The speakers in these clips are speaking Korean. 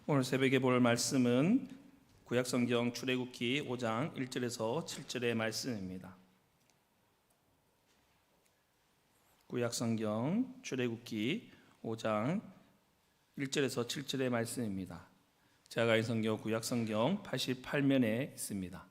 오늘 새벽에 볼 말씀은 구약성경 출애굽기 5장 1절에서 7절의 말씀입니다. 구약성경 출애굽기 5장 1절에서 7절의 말씀입니다. 제가 가진 성경 구약성경 88면에 있습니다.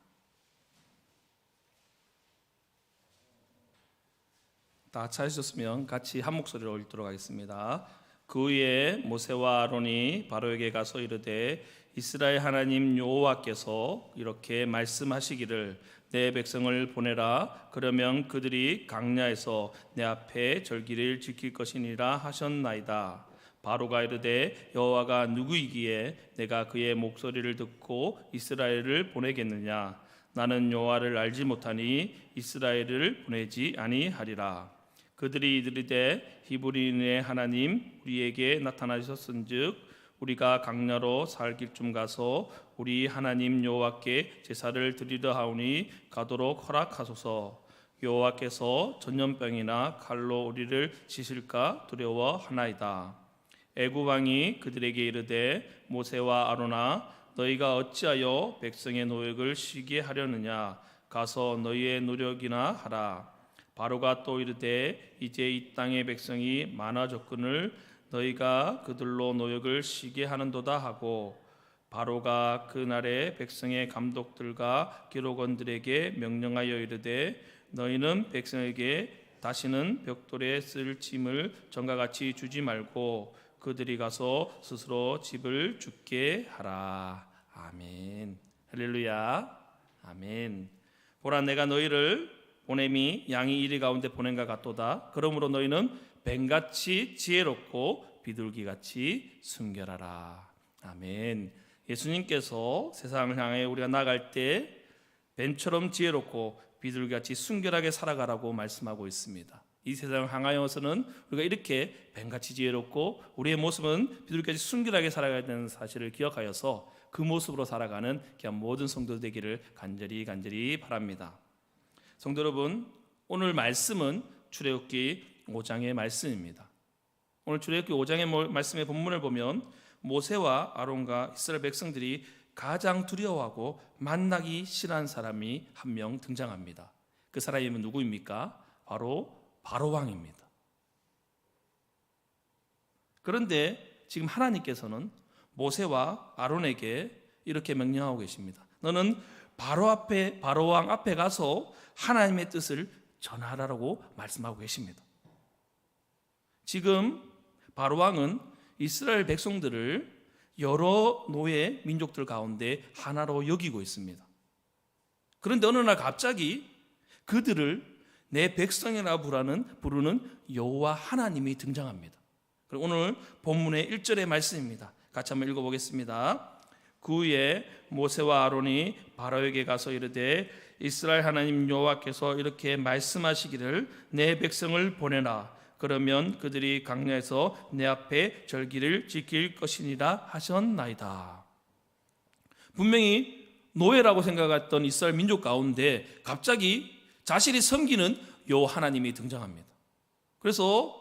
다 찾으셨으면 같이 한 목소리로 읽도록 하겠습니다. 그 후에 모세와 아론이 바로에게 가서 이르되 이스라엘 하나님 여호와께서 이렇게 말씀하시기를 내 백성을 보내라. 그러면 그들이 광야에서 내 앞에 절기를 지킬 것이니라 하셨나이다. 바로가 이르되 여호와가 누구이기에 내가 그의 목소리를 듣고 이스라엘을 보내겠느냐. 나는 여호와를 알지 못하니 이스라엘을 보내지 아니하리라. 그들이 이르되 히브리인의 하나님 우리에게 나타나셨은즉 우리가 광야로 살 길쯤 가서 우리 하나님 여호와께 제사를 드리려 하오니 가도록 허락하소서. 여호와께서 전염병이나 칼로 우리를 치실까 두려워하나이다. 애굽 왕이 그들에게 이르되 모세와 아론아 너희가 어찌하여 백성의 노역을 쉬게 하려느냐. 가서 너희의 노력이나 하라. 바로가 또 이르되 이제 이 땅의 백성이 많아졌거늘 너희가 그들로 노역을 쉬게 하는도다 하고 바로가 그날에 백성의 감독들과 기록원들에게 명령하여 이르되 너희는 백성에게 다시는 벽돌에 쓸 짐을 전과 같이 주지 말고 그들이 가서 스스로 집을 짓게 하라. 아멘. 할렐루야. 아멘. 보라 내가 너희를 보냄이 양이 이리 가운데 보낸가 같도다. 그러므로 너희는 뱀같이 지혜롭고 비둘기같이 순결하라. 아멘. 예수님께서 세상을 향해 우리가 나갈 때 뱀처럼 지혜롭고 비둘기같이 순결하게 살아가라고 말씀하고 있습니다. 이 세상을 향하여서는 우리가 이렇게 뱀같이 지혜롭고 우리의 모습은 비둘기같이 순결하게 살아가야 되는 사실을 기억하여서 그 모습으로 살아가는 귀한 모든 성도 되기를 간절히 바랍니다. 성도 여러분, 오늘 말씀은 출애굽기 5장의 말씀입니다. 오늘 출애굽기 5장의 말씀의 본문을 보면 모세와 아론과 이스라엘 백성들이 가장 두려워하고 만나기 싫어한 사람이 한 명 등장합니다. 그 사람이 누구입니까? 바로 바로왕입니다. 그런데 지금 하나님께서는 모세와 아론에게 이렇게 명령하고 계십니다. 너는 바로왕 앞에 가서 하나님의 뜻을 전하라고 말씀하고 계십니다. 지금 바로왕은 이스라엘 백성들을 여러 노예 민족들 가운데 하나로 여기고 있습니다. 그런데 어느 날 갑자기 그들을 내 백성이라 부르는 여호와 하나님이 등장합니다. 오늘 본문의 1절의 말씀입니다. 같이 한번 읽어보겠습니다. 그 후에 모세와 아론이 바로에게 가서 이르되 이스라엘 하나님 여호와께서 이렇게 말씀하시기를 내 백성을 보내라. 그러면 그들이 광야에서 내 앞에 절기를 지킬 것이니라 하셨나이다. 분명히 노예라고 생각했던 이스라엘 민족 가운데 갑자기 자신이 섬기는 여호와 하나님이 등장합니다. 그래서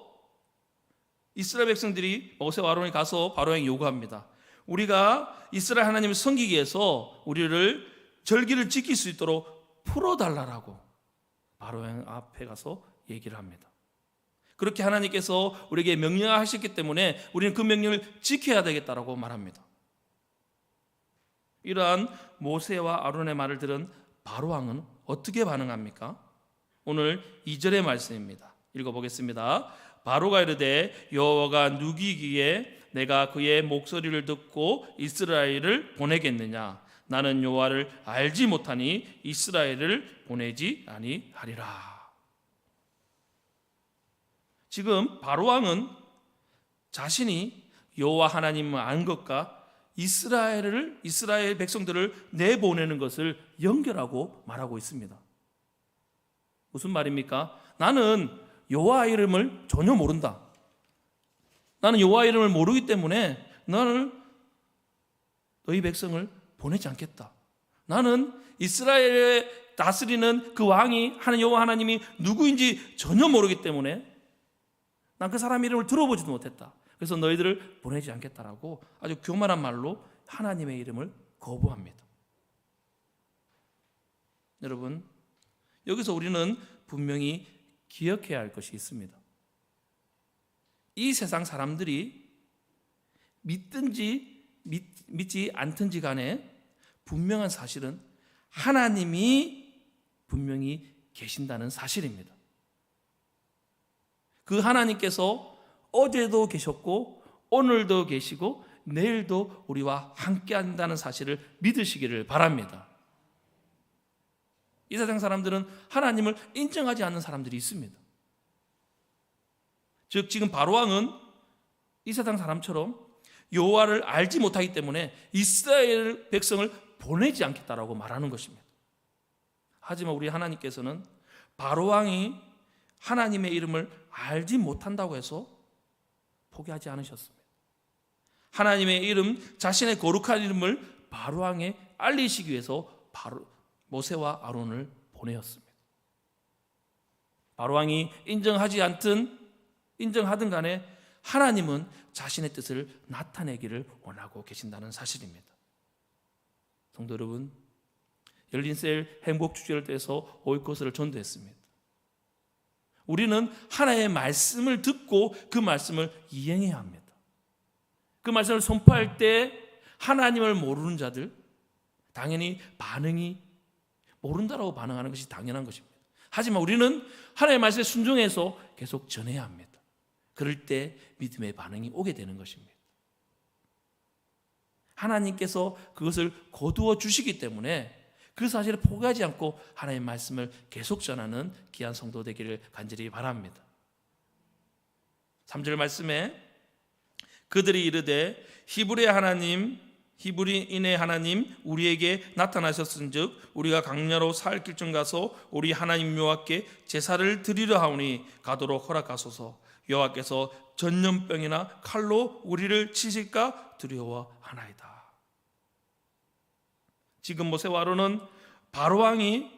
이스라엘 백성들이 모세와 아론이 가서 바로에게 요구합니다. 우리가 이스라엘 하나님을 섬기기 위해서 우리를 절기를 지킬 수 있도록 풀어달라고 바로왕 앞에 가서 얘기를 합니다. 그렇게 하나님께서 우리에게 명령하셨기 때문에 우리는 그 명령을 지켜야 되겠다라고 말합니다. 이러한 모세와 아론의 말을 들은 바로왕은 어떻게 반응합니까? 오늘 2절의 말씀입니다. 읽어보겠습니다. 바로가 이르되 여호와가 누구이기에 내가 그의 목소리를 듣고 이스라엘을 보내겠느냐. 나는 여호와를 알지 못하니 이스라엘을 보내지 아니하리라. 지금 바로왕은 자신이 여호와 하나님을 아는 것과 이스라엘 백성들을 내보내는 것을 연결하고 말하고 있습니다. 무슨 말입니까? 나는 여호와 이름을 전혀 모른다. 나는 여호와 이름을 모르기 때문에 나는 너희 백성을 보내지 않겠다. 나는 이스라엘에 다스리는 그 왕이 여호와 하나님이 누구인지 전혀 모르기 때문에 난 그 사람 이름을 들어보지도 못했다. 그래서 너희들을 보내지 않겠다라고 아주 교만한 말로 하나님의 이름을 거부합니다. 여러분, 여기서 우리는 분명히 기억해야 할 것이 있습니다. 이 세상 사람들이 믿든지 믿지 않든지 간에 분명한 사실은 하나님이 분명히 계신다는 사실입니다. 그 하나님께서 어제도 계셨고 오늘도 계시고 내일도 우리와 함께 한다는 사실을 믿으시기를 바랍니다. 이 세상 사람들은 하나님을 인정하지 않는 사람들이 있습니다. 즉 지금 바로왕은 이 세상 사람처럼 여호와를 알지 못하기 때문에 이스라엘 백성을 보내지 않겠다라고 말하는 것입니다. 하지만 우리 하나님께서는 바로왕이 하나님의 이름을 알지 못한다고 해서 포기하지 않으셨습니다. 하나님의 이름, 자신의 거룩한 이름을 바로왕에 알리시기 위해서 모세와 아론을 보내었습니다. 바로왕이 인정하든 간에 하나님은 자신의 뜻을 나타내기를 원하고 계신다는 사실입니다. 성도 여러분, 열린셀 행복축제를 통해서 오이코스를 전도했습니다. 우리는 하나님의 말씀을 듣고 그 말씀을 이행해야 합니다. 그 말씀을 선포할 때 하나님을 모르는 자들, 당연히 반응이 모른다라고 반응하는 것이 당연한 것입니다. 하지만 우리는 하나님의 말씀에 순종해서 계속 전해야 합니다. 그럴 때 믿음의 반응이 오게 되는 것입니다. 하나님께서 그것을 거두어 주시기 때문에 그 사실을 포기하지 않고 하나님의 말씀을 계속 전하는 귀한 성도 되기를 간절히 바랍니다. 3절 말씀에 그들이 이르되 히브리인의 하나님 우리에게 나타나셨은즉 우리가 강야로 사흘 길쯤 가서 우리 하나님 여호와께 제사를 드리려 하오니 가도록 허락하소서. 여호와께서 전염병이나 칼로 우리를 치실까 두려워하나이다. 지금 모세와 아론은 바로왕이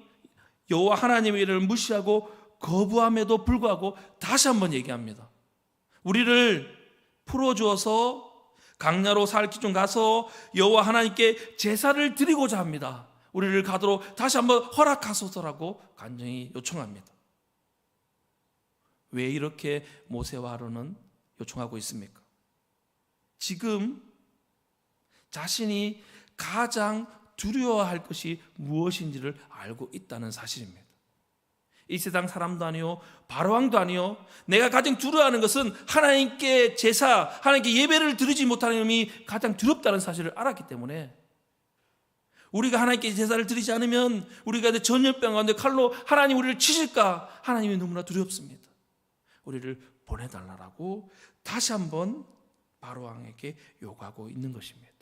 여호와 하나님의 이름을 무시하고 거부함에도 불구하고 다시 한번 얘기합니다. 우리를 풀어주어서 강야로 사흘 길쯤 가서 여호와 하나님께 제사를 드리고자 합니다. 우리를 가도록 다시 한번 허락하소서라고 간절히 요청합니다. 왜 이렇게 모세와 아론은 요청하고 있습니까? 지금 자신이 가장 두려워할 것이 무엇인지를 알고 있다는 사실입니다. 이 세상 사람도 아니요 바로왕도 아니요 내가 가장 두려워하는 것은 하나님께 제사, 하나님께 예배를 드리지 못하는 것이 가장 두렵다는 사실을 알았기 때문에 우리가 하나님께 제사를 드리지 않으면 우리가 전염병 가운데 칼로 하나님 우리를 치실까 하나님이 너무나 두렵습니다. 우리를 보내달라고 다시 한번 바로왕에게 요구하고 있는 것입니다.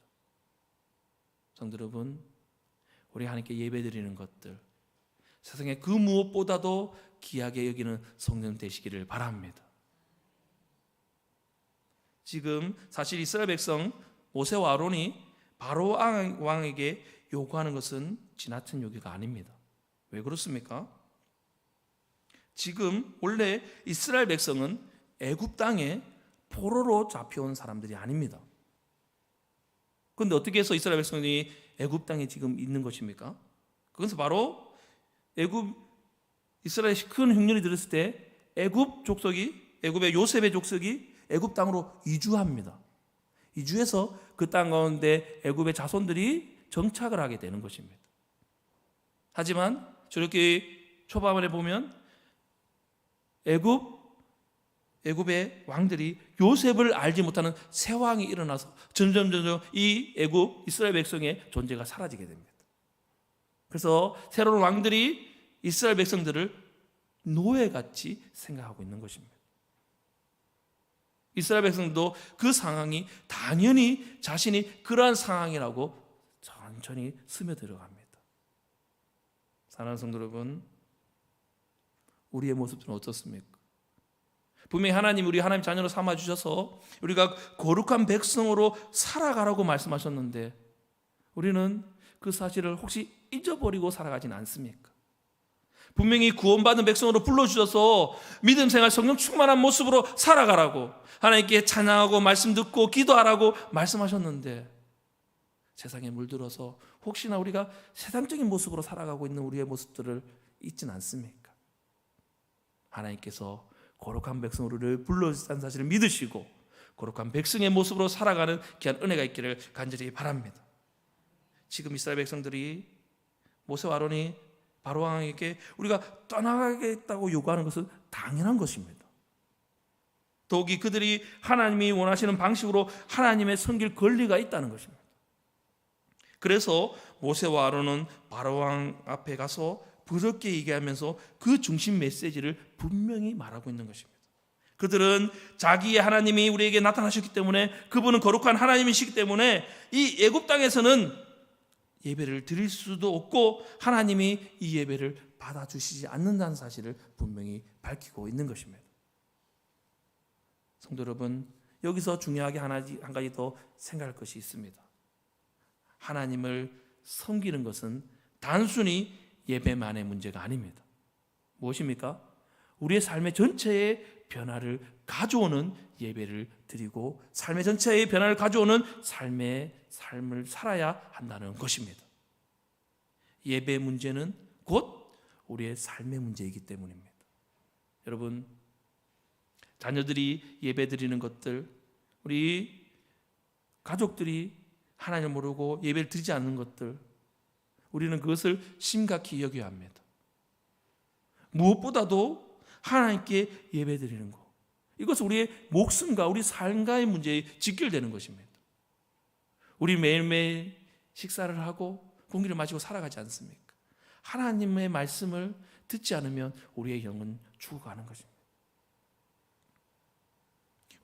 성도 여러분, 우리 하나님께 예배드리는 것들 세상에 그 무엇보다도 귀하게 여기는 성령 되시기를 바랍니다. 지금 사실 이스라엘 백성 모세와 아론이 바로왕에게 요구하는 것은 지나친 요구가 아닙니다. 왜 그렇습니까? 지금 원래 이스라엘 백성은 애굽 땅에 포로로 잡혀온 사람들이 아닙니다. 그런데 어떻게 해서 이스라엘 백성이 애굽 땅에 지금 있는 것입니까? 그것은 바로 이스라엘 큰 흉년이 들었을 때 애굽의 요셉의 족속이 애굽 땅으로 이주합니다. 이주해서 그 땅 가운데 애굽의 자손들이 정착을 하게 되는 것입니다. 하지만 저렇게 초반에 보면 애굽의 왕들이 요셉을 알지 못하는 새 왕이 일어나서 점점 이 애굽 이스라엘 백성의 존재가 사라지게 됩니다. 그래서 새로운 왕들이 이스라엘 백성들을 노예같이 생각하고 있는 것입니다. 이스라엘 백성도 그 상황이 당연히 자신이 그러한 상황이라고 천천히 스며들어갑니다. 사랑하는 성도 여러분, 우리의 모습은 어떻습니까? 분명히 하나님 우리 하나님 자녀로 삼아주셔서 우리가 거룩한 백성으로 살아가라고 분명히 구원받은 백성으로 불러주셔서 믿음 생활 성령 충만한 모습으로 살아가라고, 하나님께 찬양하고 말씀 듣고 기도하라고 말씀하셨는데, 세상에 물들어서 혹시나 우리가 세상적인 모습으로 살아가고 있는 우리의 모습들을 잊지는 않습니까? 하나님께서 거룩한 백성으로 우리를 불러주신 사실을 믿으시고 거룩한 백성의 모습으로 살아가는 귀한 은혜가 있기를 간절히 바랍니다. 지금 이스라엘 백성들이 모세와 아론이 바로 왕에게 우리가 떠나가겠다고 요구하는 것은 당연한 것입니다. 더욱이 그들이 하나님이 원하시는 방식으로 하나님의 섬길 권리가 있다는 것입니다. 그래서 모세와 아론은 바로 왕 앞에 가서 부드럽게 얘기하면서 그 중심 메시지를 분명히 말하고 있는 것입니다. 그들은 자기의 하나님이 우리에게 나타나셨기 때문에, 그분은 거룩한 하나님이시기 때문에 이 애굽 땅에서는 예배를 드릴 수도 없고 하나님이 이 예배를 받아주시지 않는다는 사실을 분명히 밝히고 있는 것입니다. 성도 여러분, 여기서 중요하게 한 가지 더 생각할 것이 있습니다. 하나님을 섬기는 것은 단순히 예배만의 문제가 아닙니다. 무엇입니까? 우리의 삶의 전체에 변화를 가져오는 예배를 드리고 삶의 전체에 변화를 가져오는 삶을 살아야 한다는 것입니다. 예배 문제는 곧 우리의 삶의 문제이기 때문입니다. 여러분, 자녀들이 예배 드리는 것들, 우리 가족들이 하나님을 모르고 예배를 드리지 않는 것들, 우리는 그것을 심각히 여겨야 합니다. 무엇보다도 하나님께 예배 드리는 것, 이것은 우리의 목숨과 우리 삶과의 문제에 직결되는 것입니다. 우리 매일매일 식사를 하고 공기를 마시고 살아가지 않습니까? 하나님의 말씀을 듣지 않으면 우리의 영은 죽어가는 것입니다.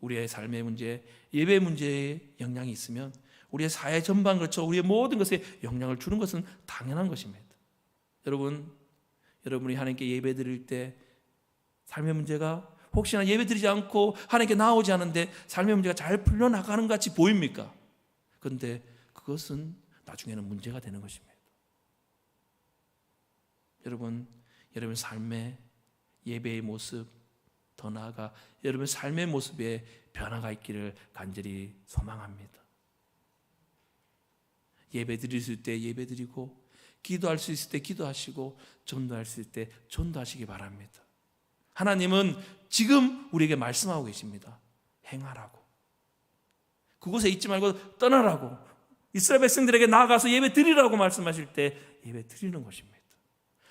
우리의 삶의 문제, 예배 문제에 영향이 있으면 우리의 사회 전반 걸쳐 우리의 모든 것에 영향을 주는 것은 당연한 것입니다. 여러분이 하나님께 예배 드릴 때 삶의 문제가 혹시나 예배 드리지 않고 하나님께 나오지 않은데 삶의 문제가 잘 풀려나가는 것 같이 보입니까? 그런데 그것은 나중에는 문제가 되는 것입니다. 여러분 삶의 예배의 모습, 더 나아가 여러분 삶의 모습에 변화가 있기를 간절히 소망합니다. 예배 드릴 수 있을 때 예배 드리고, 기도할 수 있을 때 기도하시고, 전도할 수 있을 때 전도하시기 바랍니다. 하나님은 지금 우리에게 말씀하고 계십니다. 행하라고. 그곳에 있지 말고 떠나라고. 이스라엘 백성들에게 나아가서 예배 드리라고 말씀하실 때 예배 드리는 것입니다.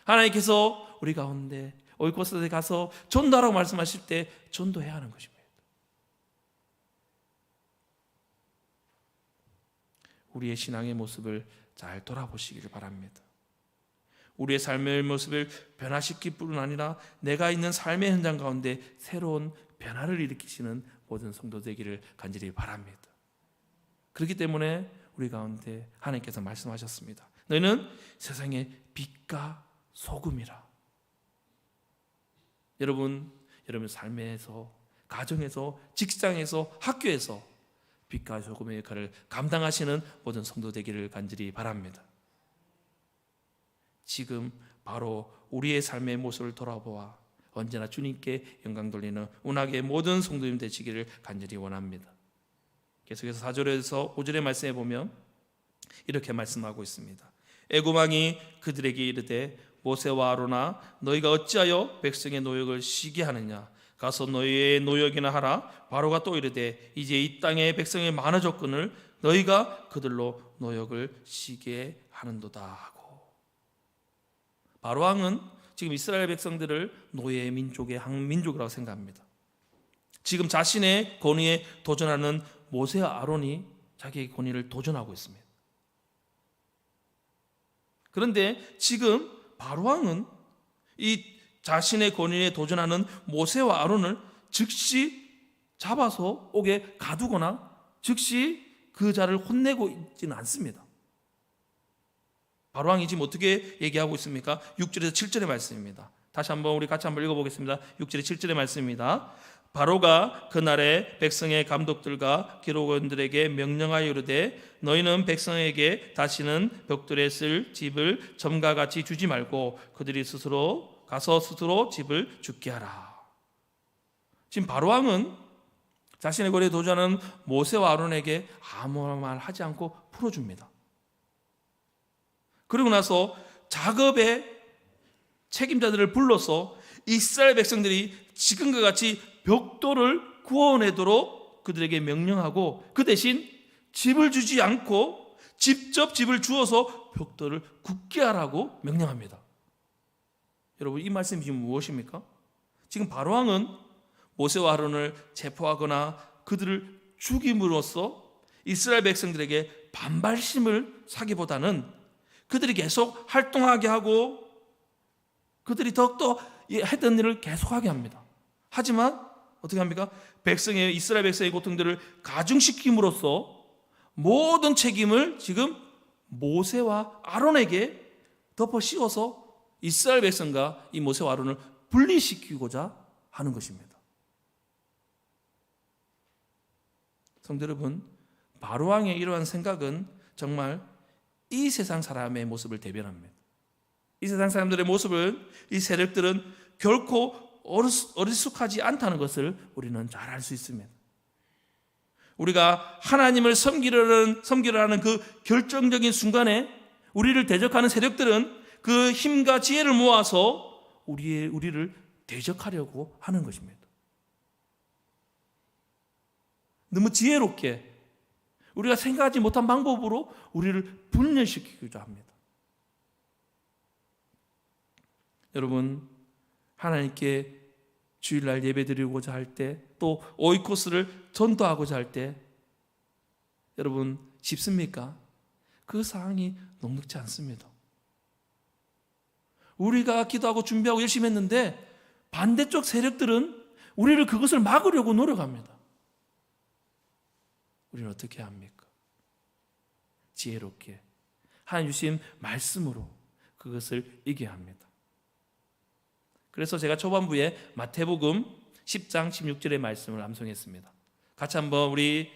하나님께서 우리 가운데 올 곳에 가서 전도하라고 말씀하실 때 전도해야 하는 것입니다. 우리의 신앙의 모습을 잘 돌아보시기를 바랍니다. 우리의 삶의 모습을 변화시킬 뿐 아니라 내가 있는 삶의 현장 가운데 새로운 변화를 일으키시는 모든 성도 되기를 간절히 바랍니다. 그렇기 때문에 우리 가운데 하나님께서 말씀하셨습니다. 너희는 세상의 빛과 소금이라. 여러분 삶에서, 가정에서, 직장에서, 학교에서 빛과 소금의 역할을 감당하시는 모든 성도 되기를 간절히 바랍니다. 지금 바로 우리의 삶의 모습을 돌아보아 언제나 주님께 영광 돌리는 운하의 모든 성도님 되시기를 간절히 원합니다. 계속해서 4절에서 5절의 말씀에 보면 이렇게 말씀하고 있습니다. 애굽 왕이 그들에게 이르되 모세와 아론아, 너희가 어찌하여 백성의 노역을 쉬게 하느냐? 가서 너희의 노역이나 하라. 바로가 또 이르되 이제 이 땅의 백성이 많아졌거늘 너희가 그들로 노역을 쉬게 하는도다 하고. 바로 왕은 지금 이스라엘 백성들을 노예 민족의 한 민족이라고 생각합니다. 지금 자신의 권위에 도전하는 모세와 아론이 자기의 권위를 도전하고 있습니다. 그런데 지금 바로 왕은 이 자신의 권위에 도전하는 모세와 아론을 즉시 잡아서 옥에 가두거나 즉시 그 자를 혼내고 있지는 않습니다. 바로 왕이 지금 어떻게 얘기하고 있습니까? 6절에서 7절의 말씀입니다. 다시 한번 우리 같이 한번 읽어보겠습니다. 6절에 7절의 말씀입니다. 바로가 그날에 백성의 감독들과 기록원들에게 명령하여 이르되 너희는 백성에게 다시는 벽돌에 쓸 집을 점과 같이 주지 말고 그들이 스스로 가서 스스로 집을 죽게 하라. 지금 바로왕은 자신의 거리에 도주하는 모세와 아론에게 아무 말 하지 않고 풀어줍니다. 그리고 나서 작업의 책임자들을 불러서 이스라엘 백성들이 지금과 같이 벽돌을 구워내도록 그들에게 명령하고, 그 대신 집을 주지 않고 직접 집을 주어서 벽돌을 굳게 하라고 명령합니다. 여러분, 이 말씀이 지금 무엇입니까? 지금 바로왕은 모세와 아론을 체포하거나 그들을 죽임으로써 이스라엘 백성들에게 반발심을 사기보다는 그들이 계속 활동하게 하고 그들이 더욱더 했던 일을 계속하게 합니다. 하지만 어떻게 합니까? 이스라엘 백성의 고통들을 가중시킴으로써 모든 책임을 지금 모세와 아론에게 덮어 씌워서 이스라엘 백성과 이 모세와 아론을 분리시키고자 하는 것입니다. 성도 여러분, 바로왕의 이러한 생각은 정말 이 세상 사람의 모습을 대변합니다. 이 세상 사람들의 모습을 이 세력들은 결코 어리숙하지 않다는 것을 우리는 잘 알 수 있습니다. 우리가 하나님을 섬기려 하는 그 결정적인 순간에 우리를 대적하는 세력들은 그 힘과 지혜를 모아서 우리를 대적하려고 하는 것입니다. 너무 지혜롭게 우리가 생각하지 못한 방법으로 우리를 분열시키기도 합니다. 여러분, 하나님께 주일날 예배드리고자 할 때, 또 오이코스를 전도하고자 할 때 여러분 쉽습니까? 그 상황이 녹록지 않습니다. 우리가 기도하고 준비하고 열심히 했는데 반대쪽 세력들은 우리를 그것을 막으려고 노력합니다. 우리는 어떻게 합니까? 지혜롭게 하나님 주신 말씀으로 그것을 이겨야 합니다. 그래서 제가 초반부에 마태복음 10장 16절의 말씀을 암송했습니다. 같이 한번 우리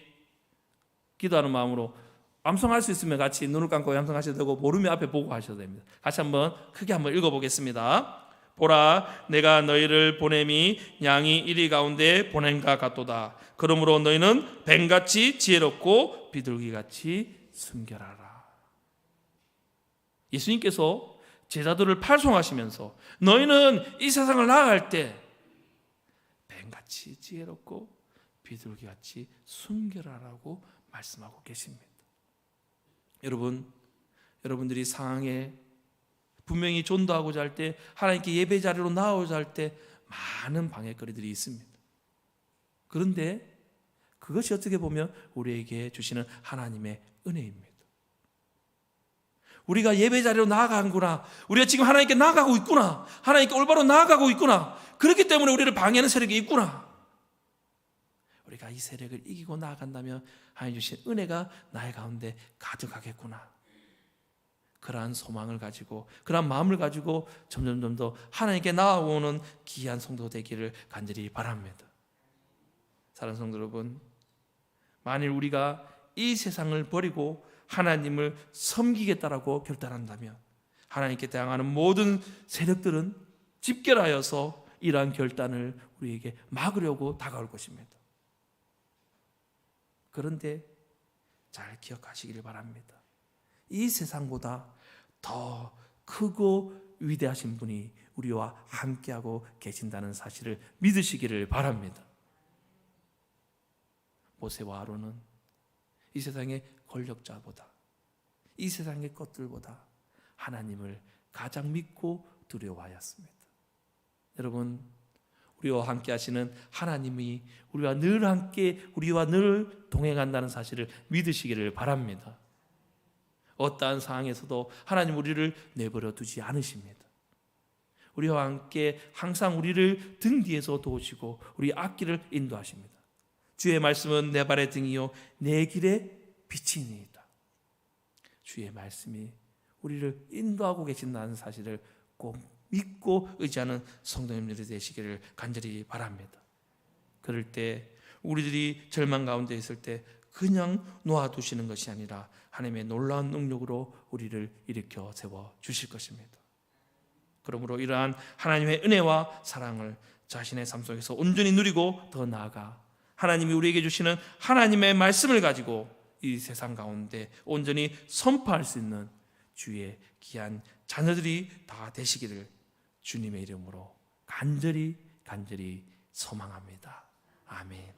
기도하는 마음으로 암송할 수 있으면 같이 눈을 감고 암송하셔도 되고, 모르면 앞에 보고 하셔도 됩니다. 같이 한번 크게 한번 읽어보겠습니다. 보라, 내가 너희를 보냄이 양이 이리 가운데 보냄과 같도다. 그러므로 너희는 뱀같이 지혜롭고 비둘기같이 순결하라. 예수님께서 제자들을 팔송하시면서 너희는 이 세상을 나아갈 때 뱀같이 지혜롭고 비둘기같이 순결하라고 말씀하고 계십니다. 여러분들이 상황에 분명히 전도하고자 할 때, 하나님께 예배 자리로 나오고자 할 때 많은 방해거리들이 있습니다. 그런데 그것이 어떻게 보면 우리에게 주시는 하나님의 은혜입니다. 우리가 예배 자리로 나아가는구나, 우리가 지금 하나님께 나아가고 있구나, 하나님께 올바로 나아가고 있구나, 그렇기 때문에 우리를 방해하는 세력이 있구나. 우리가 이 세력을 이기고 나아간다면 하나님 주신 은혜가 나의 가운데 가득하겠구나. 그러한 소망을 가지고, 그러한 마음을 가지고 점점 더 하나님께 나아오는 귀한 성도 되기를 간절히 바랍니다. 사랑하는 성도 여러분, 만일 우리가 이 세상을 버리고 하나님을 섬기겠다라고 결단한다면 하나님께 대항하는 모든 세력들은 집결하여서 이러한 결단을 우리에게 막으려고 다가올 것입니다. 그런데 잘 기억하시길 바랍니다. 이 세상보다 더 크고 위대하신 분이 우리와 함께하고 계신다는 사실을 믿으시기를 바랍니다. 모세와 아론은 이 세상의 권력자보다, 이 세상의 것들보다 하나님을 가장 믿고 두려워하였습니다. 여러분, 우리와 함께 하시는 하나님이 우리와 늘 함께, 우리와 늘 동행한다는 사실을 믿으시기를 바랍니다. 어떠한 상황에서도 하나님 우리를 내버려 두지 않으십니다. 우리와 함께 항상 우리를 등 뒤에서 도우시고 우리 앞길을 인도하십니다. 주의 말씀은 내 발의 등이요 내 길의 빛이니이다. 주의 말씀이 우리를 인도하고 계신다는 사실을 꼭 믿고 의지하는 성도님들이 되시기를 간절히 바랍니다. 그럴 때 우리들이 절망 가운데 있을 때 그냥 놓아두시는 것이 아니라 하나님의 놀라운 능력으로 우리를 일으켜 세워 주실 것입니다. 그러므로 이러한 하나님의 은혜와 사랑을 자신의 삶 속에서 온전히 누리고 더 나아가 하나님이 우리에게 주시는 하나님의 말씀을 가지고 이 세상 가운데 온전히 선포할 수 있는 주의 귀한 자녀들이 다 되시기를 주님의 이름으로 간절히 소망합니다. 아멘.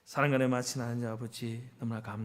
사랑과 은혜 많으신 하나님 아버지, 너무나 감사합니다.